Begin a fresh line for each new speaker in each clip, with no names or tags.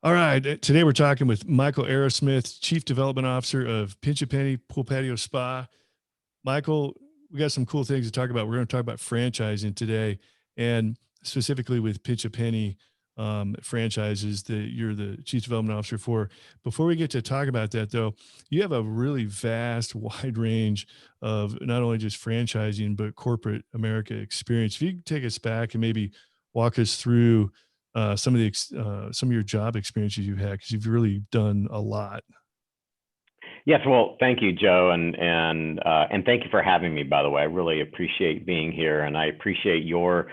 All right. Today we're talking with Michael Arrowsmith, Chief Development Officer of Pinch a Penny Pool Patio Spa. Michael, we got some cool things to talk about. We're going to talk about franchising today, and specifically with Pinch a Penny franchises that you're the Chief Development Officer for. Before we get to talk about that, though, you have a really vast, wide range of not only just franchising, but corporate America experience. If you could take us back and maybe walk us through some of your job experiences you've had, because you've really done a lot.
Yes, well, thank you, Joe, and thank you for having me. By the way, I really appreciate being here, and I appreciate your,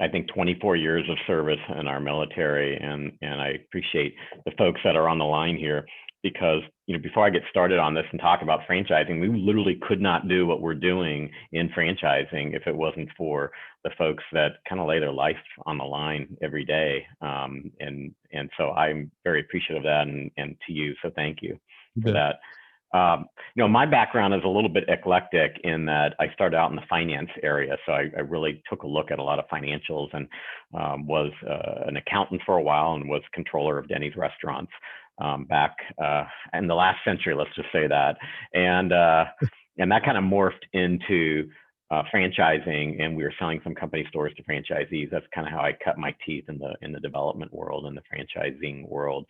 I think 24 years of service in our military, and I appreciate the folks that are on the line here because before I get started on this and talk about franchising, we literally could not do what we're doing in franchising if it wasn't for the folks that kind of lay their life on the line every day, and so I'm very appreciative of that, and to you, so thank you
You
for
bet.
that. My background is a little bit eclectic in that I started out in the finance area. So I really took a look at a lot of financials and was an accountant for a while and was controller of Denny's restaurants back in the last century, let's just say that. And that kind of morphed into franchising, and we were selling some company stores to franchisees. That's kind of how I cut my teeth in the development world and the franchising world.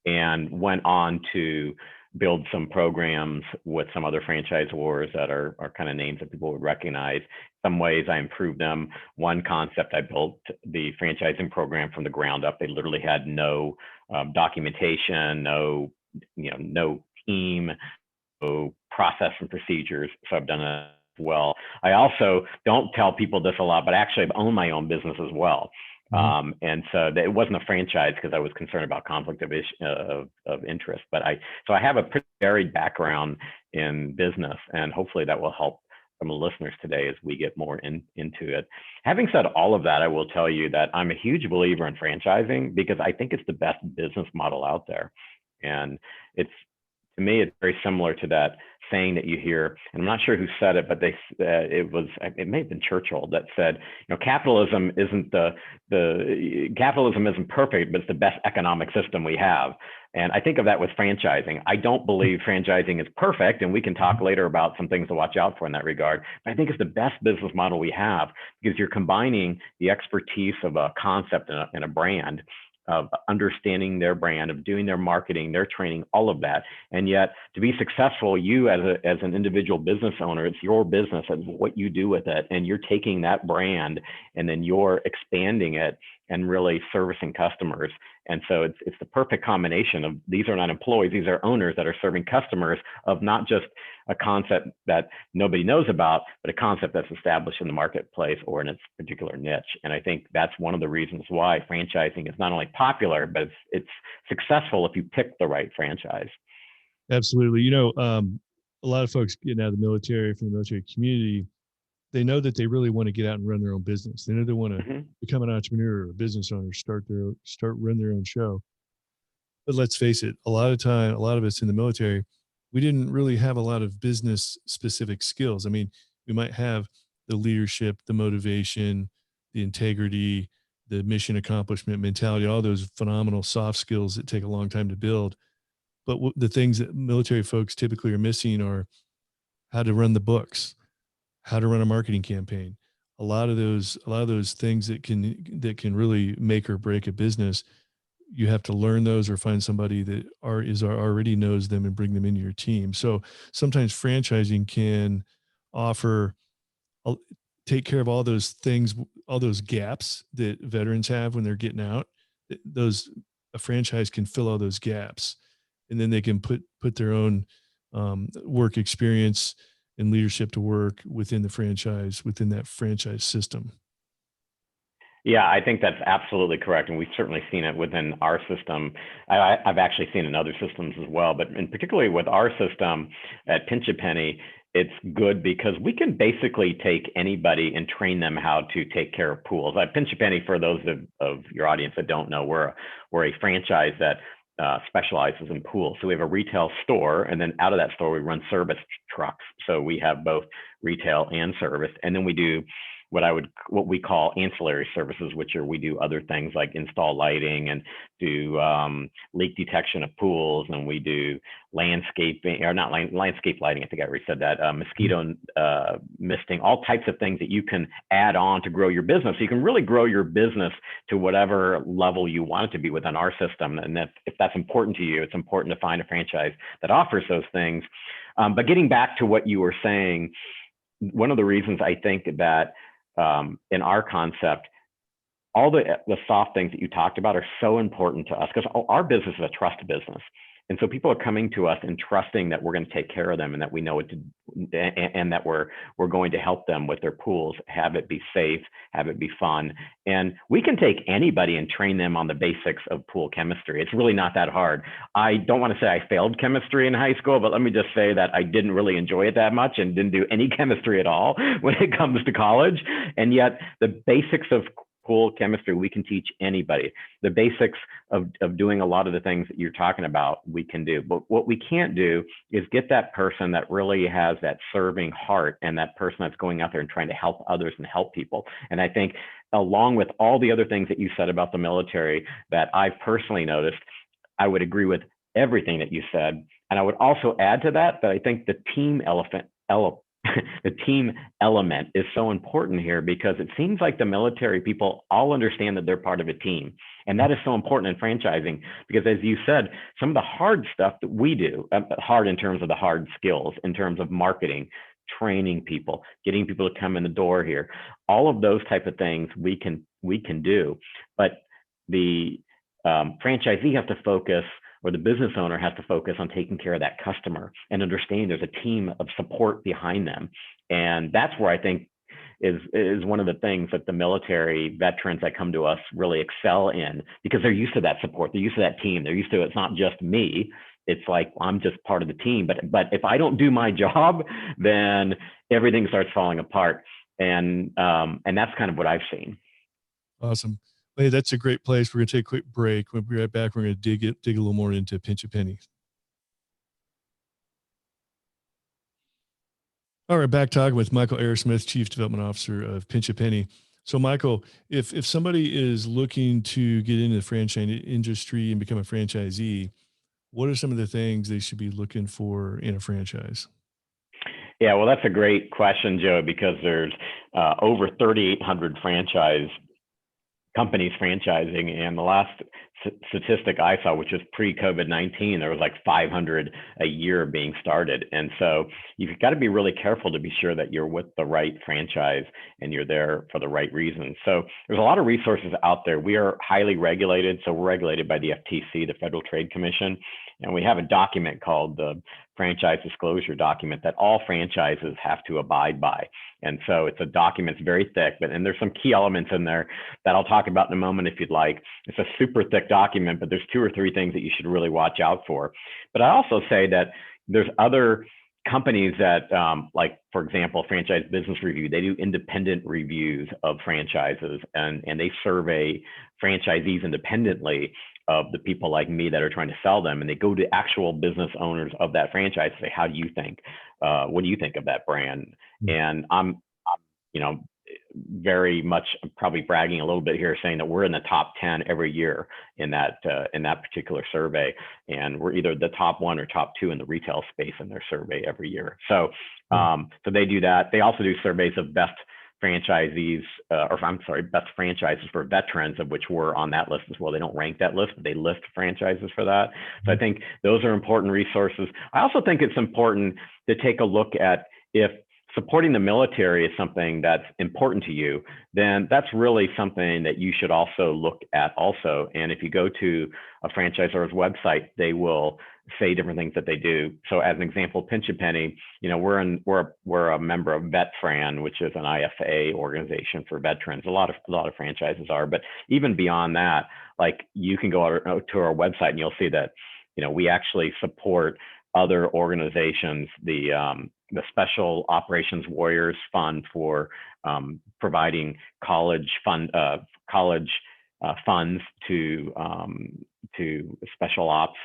And went on to build some programs with some other franchisors that are kind of names that people would recognize. Some ways I improved them. One concept, I built the franchising program from the ground up. They literally had no documentation, no team, no process and procedures. So I've done it well. I also don't tell people this a lot, but actually I've owned my own business as well.
Mhm.
And so it wasn't a franchise because I was concerned about conflict of interest. But I have a pretty varied background in business, and hopefully that will help some of the listeners today as we get more into it. Having said all of that, I will tell you that I'm a huge believer in franchising because I think it's the best business model out there. And it's to me, it's very similar to that saying that you hear, and I'm not sure who said it, but it may have been Churchill that said, capitalism isn't capitalism isn't perfect, but it's the best economic system we have. And I think of that with franchising. I don't believe franchising is perfect, and we can talk later about some things to watch out for in that regard. But I think it's the best business model we have because you're combining the expertise of a concept and a brand, of understanding their brand, of doing their marketing, their training, all of that. And yet to be successful, you as an individual business owner, it's your business and what you do with it. And you're taking that brand and then you're expanding it and really servicing customers. And so it's the perfect combination of these are not employees, these are owners that are serving customers of not just a concept that nobody knows about, but a concept that's established in the marketplace or in its particular niche. And I think that's one of the reasons why franchising is not only popular, but it's successful if you pick the right franchise.
Absolutely. A lot of folks getting out of the military, from the military community, they know that they really want to get out and run their own business. They know they want to
Mm-hmm.
become an entrepreneur or a business owner, run their own show. But let's face it, a lot of us in the military, we didn't really have a lot of business specific skills. I mean, we might have the leadership, the motivation, the integrity, the mission accomplishment mentality, all those phenomenal soft skills that take a long time to build. But the things that military folks typically are missing are how to run the books, how to run a marketing campaign. A lot of those things that can really make or break a business, you have to learn those or find somebody that already knows them and bring them into your team. So sometimes franchising can offer uh, take care of all those things, all those gaps that veterans have when they're getting out. Those A franchise can fill all those gaps, and then they can put their own work experience and leadership to work within that franchise system.
Yeah, I think that's absolutely correct. And we've certainly seen it within our system. I've actually seen in other systems as well, but in particularly with our system at Pinch a Penny, it's good because we can basically take anybody and train them how to take care of pools. At Pinch a Penny, for those of your audience that don't know, we're a franchise that specializes in pools. So we have a retail store, and then out of that store, we run service trucks. So we have both retail and service. And then we do what we call ancillary services, which are we do other things like install lighting and do leak detection of pools, and we do landscaping, or not landscape lighting, I think I already said that, mosquito misting, all types of things that you can add on to grow your business. So you can really grow your business to whatever level you want it to be within our system. And if that's important to you, it's important to find a franchise that offers those things. But getting back to what you were saying, one of the reasons I think that in our concept, all the soft things that you talked about are so important to us, because our business is a trust business. And so people are coming to us and trusting that we're going to take care of them, and that we know what to, and that we're going to help them with their pools, have it be safe, have it be fun. And we can take anybody and train them on the basics of pool chemistry. It's really not that hard. I don't want to say I failed chemistry in high school, but let me just say that I didn't really enjoy it that much and didn't do any chemistry at all when it comes to college. And yet the basics of pool chemistry, we can teach anybody. The basics of doing a lot of the things that you're talking about, we can do. But what we can't do is get that person that really has that serving heart, and that person that's going out there and trying to help others and help people. And I think, along with all the other things that you said about the military that I've personally noticed, I would agree with everything that you said. And I would also add to that I think the team the team element is so important here, because it seems like the military people all understand that they're part of a team. And that is so important in franchising, because as you said, some of the hard stuff that we do, hard in terms of the hard skills, in terms of marketing, training people, getting people to come in the door here, all of those type of things we can do. But the franchisee has to focus, or the business owner has to focus on taking care of that customer and understand there's a team of support behind them. And that's where I think is one of the things that the military veterans that come to us really excel in, because they're used to that support. They're used to that team. They're used to, it's not just me. It's like, I'm just part of the team. But if I don't do my job, then everything starts falling apart. And that's kind of what I've seen.
Awesome. Hey, that's a great place. We're going to take a quick break. We'll be right back. We're going to dig a little more into Pinch a Penny. All right, back talking with Michael Arrowsmith, Chief Development Officer of Pinch a Penny. So, Michael, if somebody is looking to get into the franchise industry and become a franchisee, what are some of the things they should be looking for in a franchise?
Yeah, well, that's a great question, Joe, because there's over 3,800 franchise companies franchising, and the last statistic I saw, which was pre-COVID-19, there was like 500 a year being started. And so you've got to be really careful to be sure that you're with the right franchise and you're there for the right reasons. So there's a lot of resources out there. We are highly regulated. So we're regulated by the FTC, the Federal Trade Commission. And we have a document called the Franchise Disclosure Document that all franchises have to abide by. And so it's a document, it's very thick, and there's some key elements in there that I'll talk about in a moment if you'd like. It's a super thick document, but there's 2 or 3 things that you should really watch out for. But I also say that there's other companies that, like, for example, Franchise Business Review, they do independent reviews of franchises, and they survey franchisees independently of the people like me that are trying to sell them. And they go to actual business owners of that franchise and say, how do you think? What do you think of that brand? And I'm very much probably bragging a little bit here, saying that we're in the top 10 every year in that particular survey. And we're either the top 1 or top 2 in the retail space in their survey every year. So, so they do that. They also do surveys of best franchisees, best franchises for veterans, of which we're on that list as well. They don't rank that list, but they list franchises for that. So I think those are important resources. I also think it's important to take a look at, if supporting the military is something that's important to you, then that's really something that you should also look at also. And if you go to a franchisor's website, they will say different things that they do. So as an example, Pinch a Penny, we're a member of VetFran, which is an IFA organization for veterans. A lot of franchises are, but even beyond that, like, you can go to our website and you'll see that, we actually support other organizations, the Special Operations Warriors Fund for providing college funds to special ops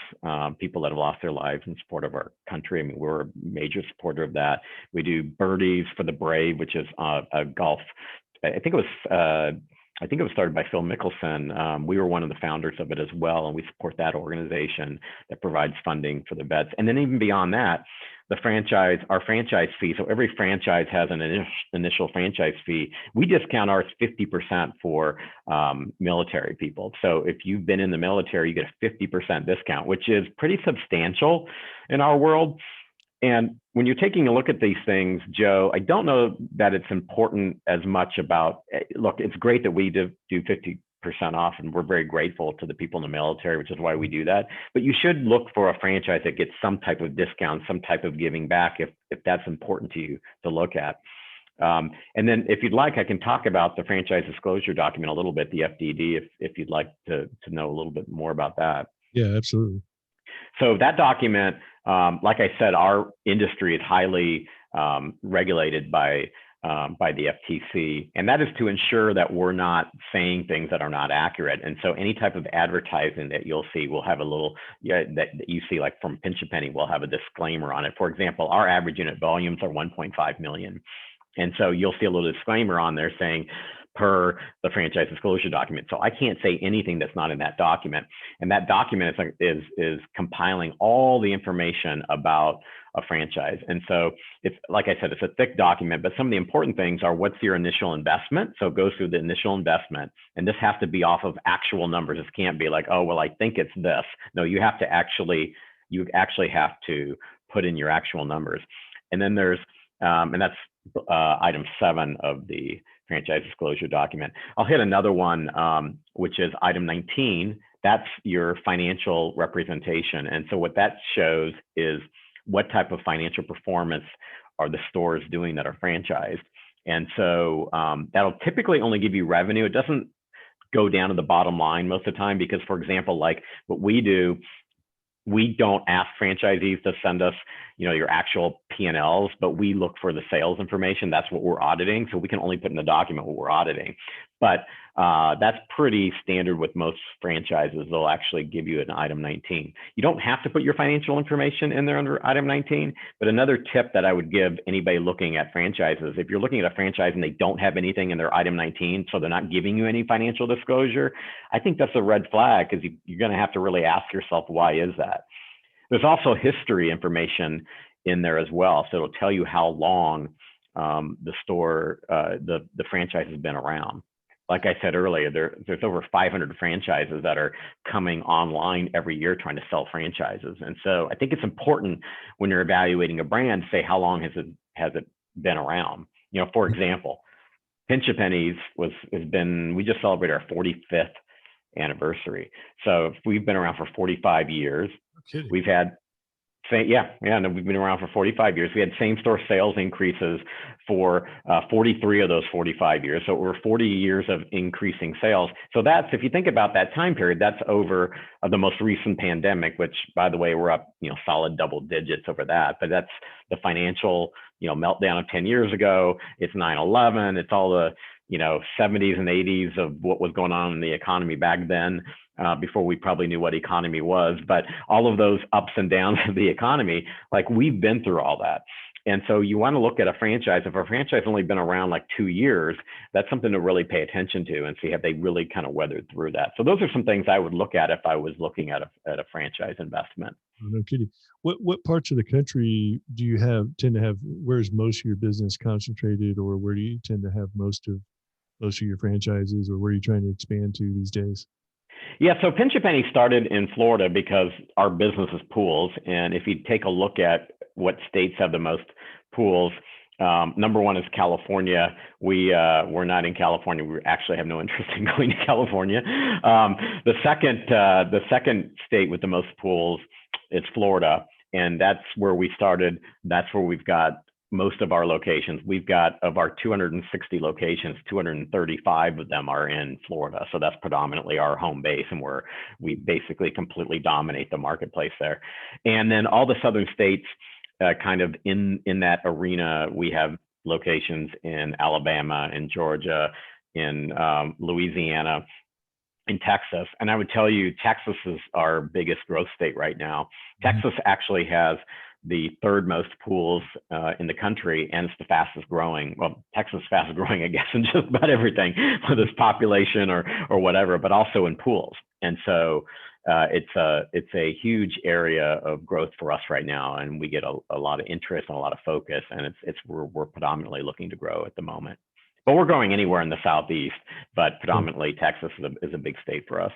people that have lost their lives in support of our country. I mean, we're a major supporter of that. We do Birdies for the Brave, which is a golf I think it was started by Phil Mickelson. We were one of the founders of it as well, and we support that organization that provides funding for the vets. And then even beyond that, our franchise fee. So every franchise has an initial franchise fee. We discount ours 50% for military people. So if you've been in the military, you get a 50% discount, which is pretty substantial in our world. And when you're taking a look at these things, Joe, I don't know that it's important as much about, look, it's great that we do 50% off, and we're very grateful to the people in the military, which is why we do that. But you should look for a franchise that gets some type of discount, some type of giving back, if that's important to you to look at. And then if you'd like, I can talk about the franchise disclosure document a little bit, the FDD, if you'd like to know a little bit more about that.
Yeah, absolutely.
So that document, like I said, our industry is highly regulated by the FTC, and that is to ensure that we're not saying things that are not accurate. And so any type of advertising that you'll see will have a little, that you see like from Pinch a Penny, will have a disclaimer on it. For example, our average unit volumes are 1.5 million. And so you'll see a little disclaimer on there saying, per the franchise disclosure document. So I can't say anything that's not in that document. And that document is compiling all the information about a franchise. And so it's, like I said, it's a thick document, but some of the important things are, what's your initial investment? So it goes through the initial investment, and this has to be off of actual numbers. This can't be like, oh, well, I think it's this. No, you actually have to put in your actual numbers. And then there's, and that's item 7 of the franchise disclosure document. I'll hit another one, which is item 19. That's your financial representation. And so what that shows is what type of financial performance are the stores doing that are franchised. And so that'll typically only give you revenue. It doesn't go down to the bottom line most of the time, because, for example, like what we do, we don't ask franchisees to send us, your actual P&Ls, but we look for the sales information. That's what we're auditing. So we can only put in the document what we're auditing. But that's pretty standard with most franchises. They'll actually give you an item 19. You don't have to put your financial information in there under item 19. But another tip that I would give anybody looking at franchises, if you're looking at a franchise and they don't have anything in their item 19, so they're not giving you any financial disclosure, I think that's a red flag, because you're going to have to really ask yourself, why is that? There's also history information in there as well. So it'll tell you how long the store, the franchise has been around. Like I said earlier, there's over 500 franchises that are coming online every year trying to sell franchises. And so I think it's important when you're evaluating a brand to say, how long has it been around? For example, Pinch a Penny's we just celebrated our 45th anniversary. So we've been around for 45 years.
Okay.
We've had, we've been around for 45 years. We had same store sales increases for 43 of those 45 years. So over 40 years of increasing sales. So that's, if you think about that time period, that's over the most recent pandemic, which, by the way, we're up, solid double digits over that. But that's the financial, meltdown of 10 years ago. It's 9/11. It's all the, 70s and 80s of what was going on in the economy back then. Before we probably knew what economy was, but all of those ups and downs of the economy, like, we've been through all that. And so you want to look at a franchise. If a franchise only been around like 2 years, that's something to really pay attention to and see, have they really kind of weathered through that. So those are some things I would look at if I was looking at a franchise investment.
Oh, no kidding. What parts of the country do you tend to have? Where's most of your business concentrated, or where do you tend to have most of your franchises, or where are you trying to expand to these days?
Yeah, so Pinch a Penny started in Florida because our business is pools. And if you take a look at what states have the most pools, number one is California. We're not in California. We actually have no interest in going to California. The second state with the most pools is Florida. And that's where we started. That's where we've got most of our locations. We've got, of our 260 locations, 235 of them are in Florida. So that's predominantly our home base, and we basically completely dominate the marketplace there. And then all the southern states, kind of in that arena, we have locations in Alabama, in Georgia, in Louisiana, in Texas. And I would tell you, Texas is our biggest growth state right now. Texas actually has the third most pools in the country, and it's the fastest growing. Well, Texas is fastest growing, I guess, in just about everything, whether it's population or whatever, but also in pools. And so it's a huge area of growth for us right now, and we get a lot of interest and a lot of focus, and we're predominantly looking to grow at the moment. But we're growing anywhere in the Southeast, but predominantly Texas is a big state for us.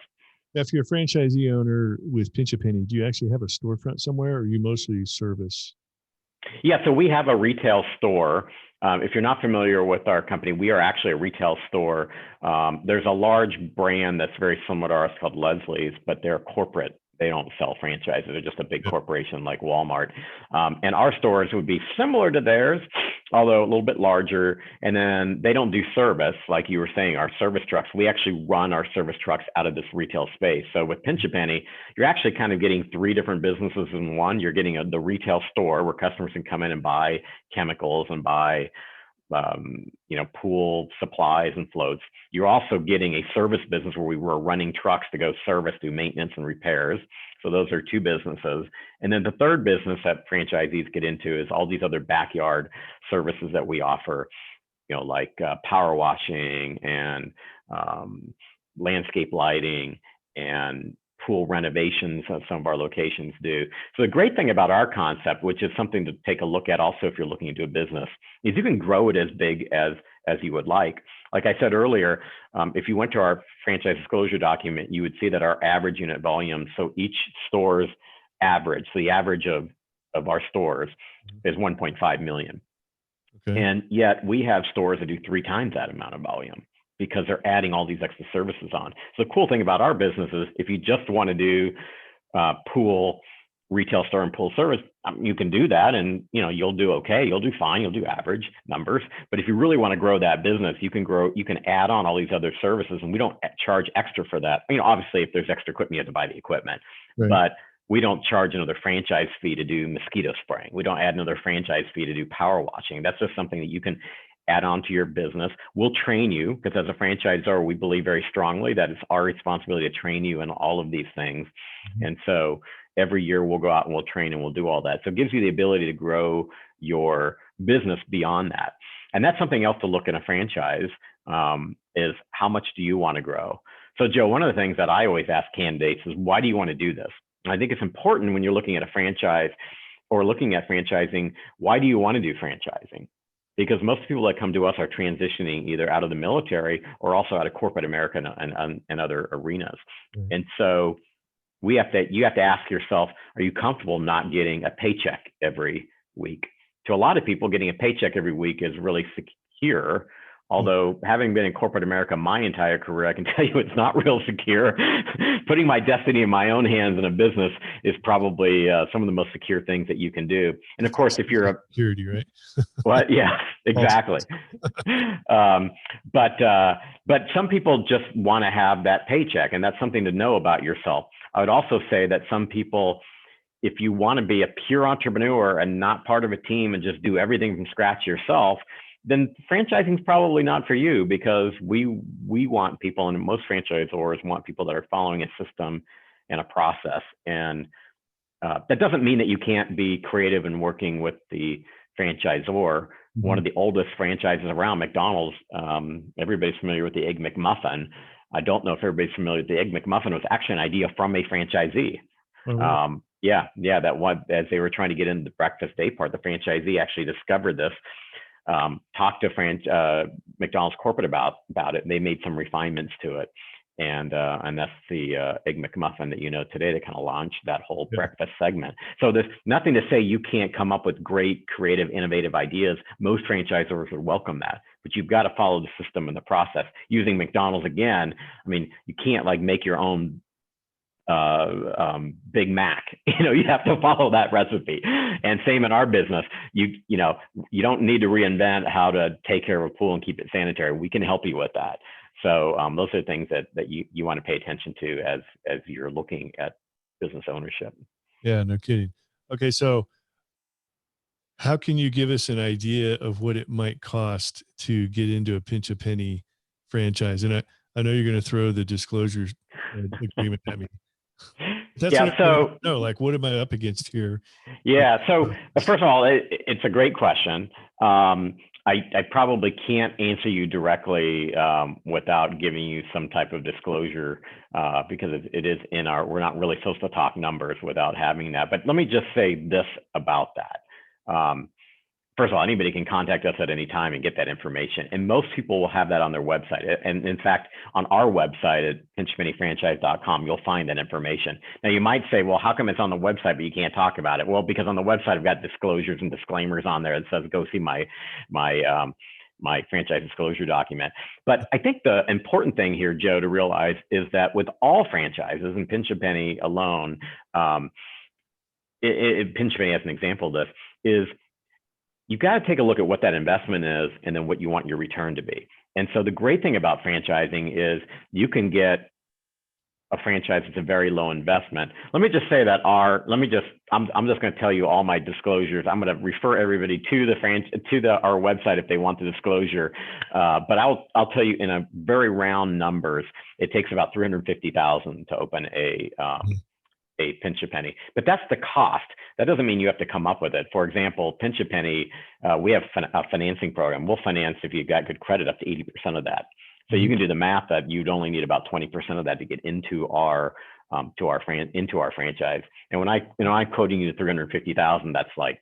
If you're a franchisee owner with Pinch a Penny, do you actually have a storefront somewhere, or you mostly service?
Yeah, so we have a retail store. If you're not familiar with our company, we are actually a retail store. There's a large brand that's very similar to ours called Leslie's, but they're corporate. They don't sell franchises. They're just a big corporation like Walmart. And our stores would be similar to theirs, although a little bit larger. And then they don't do service, like you were saying, our service trucks. We actually run our service trucks out of this retail space. So with Pinch a Penny, you're actually kind of getting three different businesses in one. You're getting the retail store where customers can come in and buy chemicals and buy pool supplies and floats. You're also getting a service business where we were running trucks to go service, do maintenance and repairs. So those are two businesses. And then the third business that franchisees get into is all these other backyard services that we offer, like power washing and landscape lighting and pool renovations that some of our locations do. So the great thing about our concept, which is something to take a look at also if you're looking into a business, is you can grow it as big as you would like. Like I said earlier, if you went to our franchise disclosure document, you would see that our average unit volume, so each store's average, so the average of our stores is 1.5 million. Okay. And yet we have stores that do 3 times that amount of volume, because they're adding all these extra services on. So the cool thing about our business is if you just want to do pool, retail store and pool service, you can do that, and you'll do okay, you'll do fine, you'll do average numbers. But if you really want to grow that business, you can add on all these other services, and we don't charge extra for that. Obviously if there's extra equipment, you have to buy the equipment, right. But we don't charge another franchise fee to do mosquito spraying. We don't add another franchise fee to do power washing. That's just something that you can add on to your business. We'll train you, because as a franchisor, we believe very strongly that it's our responsibility to train you in all of these things. Mm-hmm. And so every year we'll go out and we'll train and we'll do all that. So it gives you the ability to grow your business beyond that. And that's something else to look at a franchise, is how much do you want to grow? So Joe, one of the things that I always ask candidates is, why do you want to do this? And I think it's important when you're looking at a franchise or looking at franchising, why do you want to do franchising? Because most people that come to us are transitioning either out of the military or also out of corporate America and other arenas. Mm-hmm. And so you have to ask yourself, are you comfortable not getting a paycheck every week? To a lot of people, getting a paycheck every week is really secure. Although having been in corporate America my entire career, I can tell you it's not real secure. Putting my destiny in my own hands in a business is probably some of the most secure things that you can do. And of course, if you're a
security, right?
What? Yeah, exactly. But some people just want to have that paycheck, and that's something to know about yourself. I would also say that some people, if you want to be a pure entrepreneur and not part of a team and just do everything from scratch yourself, then franchising is probably not for you, because we want people, and most franchisors want people that are following a system and a process. And that doesn't mean that you can't be creative in working with the franchisor. Mm-hmm. One of the oldest franchises around, McDonald's, everybody's familiar with the Egg McMuffin. I don't know if everybody's familiar with the Egg McMuffin. It was actually an idea from a franchisee. Oh, really? That one, as they were trying to get into the breakfast day part, the franchisee actually discovered this. Talked to McDonald's corporate about it, and they made some refinements to it, and that's the Egg McMuffin that today. They kind of launched that whole breakfast segment. So there's nothing to say you can't come up with great, creative, innovative ideas. Most franchisors would welcome that, but you've got to follow the system and the process. Using McDonald's again, you can't make your own Big Mac. You have to follow that recipe. And same in our business. You don't need to reinvent how to take care of a pool and keep it sanitary. We can help you with that. So those are things that you want to pay attention to as you're looking at business ownership.
Yeah, no kidding. Okay, so how can you give us an idea of what it might cost to get into a Pinch a Penny franchise? And I know you're going to throw the disclosure agreement at me. That's
Yeah.
what I
So
know. Like, what am I up against here?
yeah. So first of all, it's a great question. I probably can't answer you directly without giving you some type of disclosure because it is in our, we're not really supposed to talk numbers without having that. But let me just say this about that. First of all, anybody can contact us at any time and get that information. And most people will have that on their website. And in fact, on our website at pinchpennyfranchise.com, you'll find that information. Now, you might say, well, how come it's on the website, but you can't talk about it? Well, because on the website, I've got disclosures and disclaimers on there that says, go see my franchise disclosure document. But I think the important thing here, Joe, to realize is that with all franchises, and Pinch a Penny alone, Pinch a Penny as an example of this, is you've got to take a look at what that investment is and then what you want your return to be. And so the great thing about franchising is you can get a franchise that's a very low investment. Let me just say that I'm just going to tell you all my disclosures. I'm going to refer everybody to our website if they want the disclosure. But I'll tell you in a very round numbers, it takes about $350,000 to open a Pinch a Penny, but that's the cost. That doesn't mean you have to come up with it. For example, Pinch a Penny, we have a financing program. We'll finance, if you've got good credit, up to 80% of that. So you can do the math that you'd only need about 20% of that to get into our franchise. And when I'm quoting you the 350,000, that's like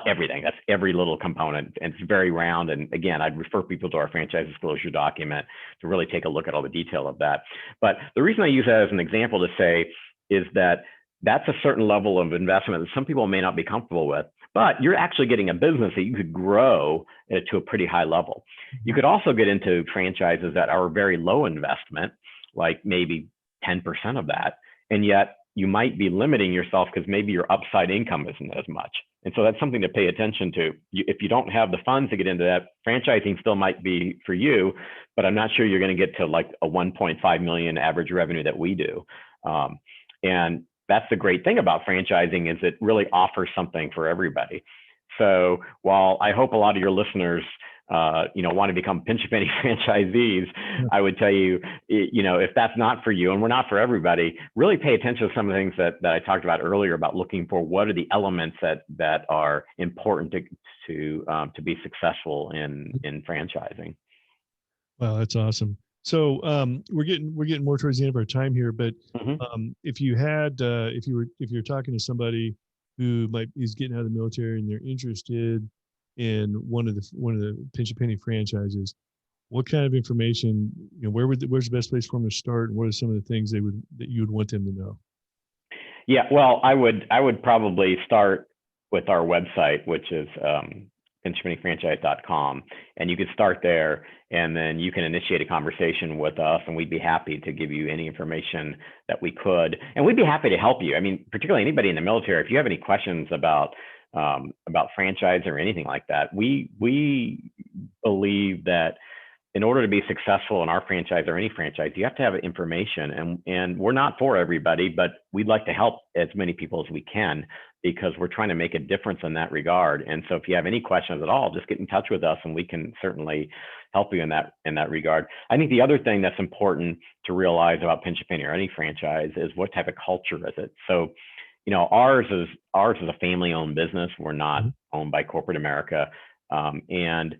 everything. That's every little component, and it's very round. And again, I'd refer people to our franchise disclosure document to really take a look at all the detail of that. But the reason I use that as an example to say is that that's a certain level of investment that some people may not be comfortable with, but you're actually getting a business that you could grow to a pretty high level. You could also get into franchises that are very low investment, like maybe 10% of that, and yet you might be limiting yourself because maybe your upside income isn't as much. And so that's something to pay attention to. If you don't have the funds to get into that, franchising still might be for you, but I'm not sure you're going to get to like a 1.5 million average revenue that we do. And that's the great thing about franchising, is it really offers something for everybody. So while I hope a lot of your listeners, want to become Pinch a Penny franchisees, I would tell you, if that's not for you, and we're not for everybody, really pay attention to some of the things that I talked about earlier about looking for what are the elements that are important to be successful in franchising.
Wow, that's awesome. So we're getting more towards the end of our time here, but if you were talking to somebody who is getting out of the military and they're interested in one of the Pinch a Penny franchises, what kind of information, where's the best place for them to start, and what are some of the things that you would want them to know?
Yeah, well, I would probably start with our website, which is pinchpennyfranchise.com, and you can start there, and then you can initiate a conversation with us, and we'd be happy to give you any information that we could, and we'd be happy to help you. I mean, particularly anybody in the military, if you have any questions about franchise or anything like that, we believe that in order to be successful in our franchise or any franchise, you have to have information, and we're not for everybody, but we'd like to help as many people as we can, because we're trying to make a difference in that regard. And so if you have any questions at all, just get in touch with us and we can certainly help you in that regard. I think the other thing that's important to realize about Pinch a Penny or any franchise is what type of culture is it. So, ours is a family-owned business. We're not owned by corporate America. And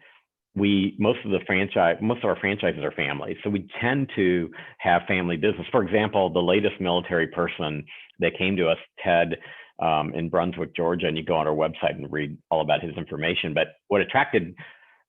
most of our franchises are families. So we tend to have family business. For example, the latest military person that came to us, Ted, in Brunswick, Georgia, and you go on our website and read all about his information. But what attracted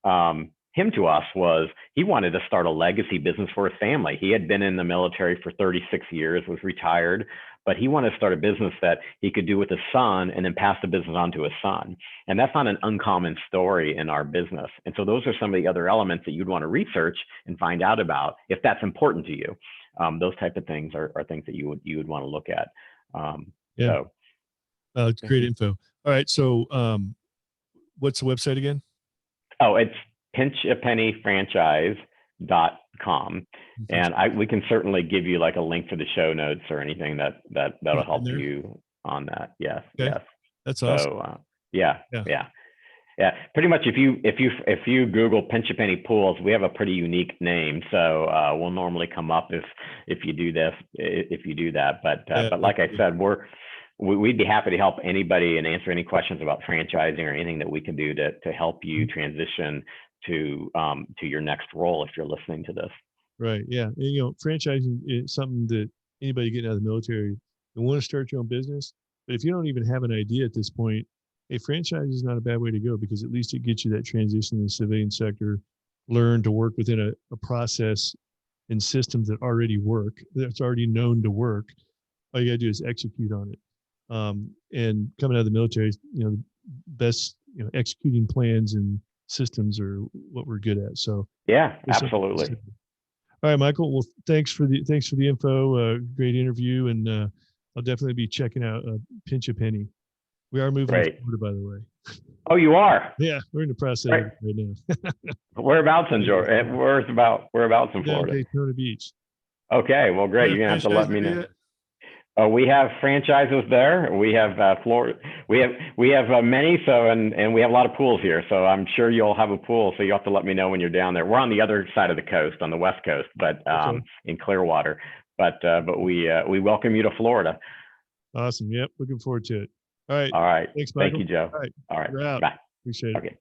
him to us was he wanted to start a legacy business for his family. He had been in the military for 36 years, was retired, but he wanted to start a business that he could do with his son and then pass the business on to his son. And that's not an uncommon story in our business. And so those are some of the other elements that you'd want to research and find out about if that's important to you. Those type of things are things that you would want to look at.
Yeah. It's great info. All right. So what's the website again?
Oh, it's pinchapennyfranchise.com. And we can certainly give you like a link to the show notes or anything that'll help you on that. Yes. Okay. Yes.
That's awesome.
So yeah. Yeah, pretty much. If you Google Pinch a Penny Pools, we have a pretty unique name. So we'll normally come up if you do this, if you do that. But like I said, we'd be happy to help anybody and answer any questions about franchising or anything that we can do to help you transition to your next role if you're listening to this.
Right. Yeah. And, franchising is something that anybody getting out of the military, they want to start your own business. But if you don't even have an idea at this point, a franchise is not a bad way to go, because at least it gets you that transition in the civilian sector, learn to work within a process and systems that already work, that's already known to work. All you got to do is execute on it. And coming out of the military, best, executing plans and systems are what we're good at. So
yeah, absolutely.
All right, Michael. Well, thanks for the info. Great interview, and I'll definitely be checking out Pinch a Penny. We are moving to Florida, by the way.
Oh, you are?
Yeah, we're in the process right now.
Whereabouts in Georgia? Whereabouts in Florida?
Daytona Beach.
Okay, well, great. You're gonna have to let me know. We have franchises there. We have Florida. We have many. So and we have a lot of pools here. So I'm sure you'll have a pool. So you have to let me know when you're down there. We're on the other side of the coast, on the West Coast, but in Clearwater. But we welcome you to Florida.
Awesome. Yep. Looking forward to it. All right.
All right.
Thanks, Michael.
Thank you, Joe.
All right.
All right.
You're out.
Bye.
Appreciate it.
Okay.